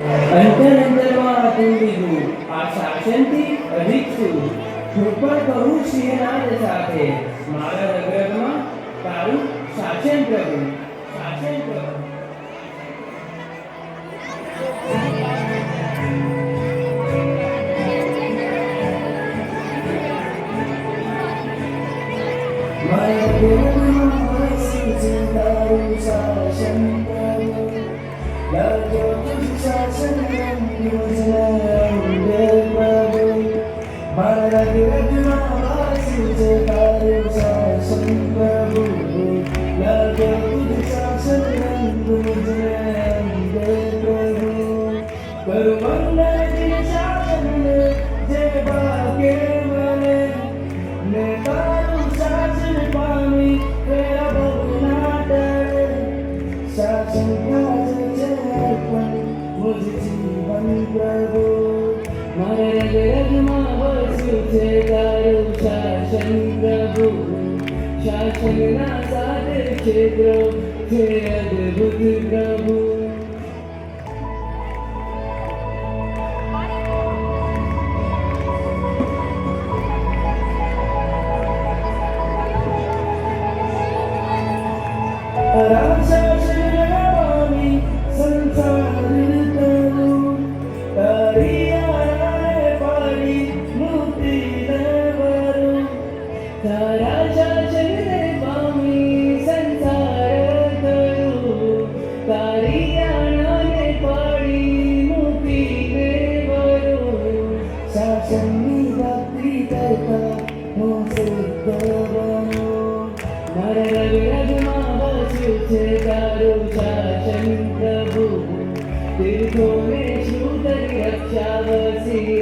અંતર અંતરમાં તુંબીનું આ શાસનથી અધિક છું. હું પણ કહું સિંહનાદ સાથે, મારા રગરગમાં તારું શાસન પ્રભુ, શાસન પ્રભુ. મારા રગરગમાં વસે તારું શાસન પ્રભુ, લાજો તુજ શાસન મુજે પ્રભુ. મારા રગરગમાં વસે તારું શાસન પ્રભુ, લાજો તુજ શાસન મુજે પ્રભુ. કરું મંગલ શાસન જે ભાગ્ય મને, ને તારું શાસન પામી તેરા ભવના ડરે. શાસન મુझ जीवन प्रभु, मारा रगरगમાં વસ્યું છે તારું શાસન પ્રભુ. શાસનના સાત ક્ષેત્રો છે અદ્ભુત પ્રભુ. તારા શાસનને પામી સંસાર કરું, તારી આણાને પાડી મૂકીને વરું. શાસનની ભક્તિ કરતા હું સિદ્ધ બનું. મારા રગરગમાં વસ્યું છે તારું શાસન પ્રભુ, તીર્થોને શું કરી રક્ષા વસી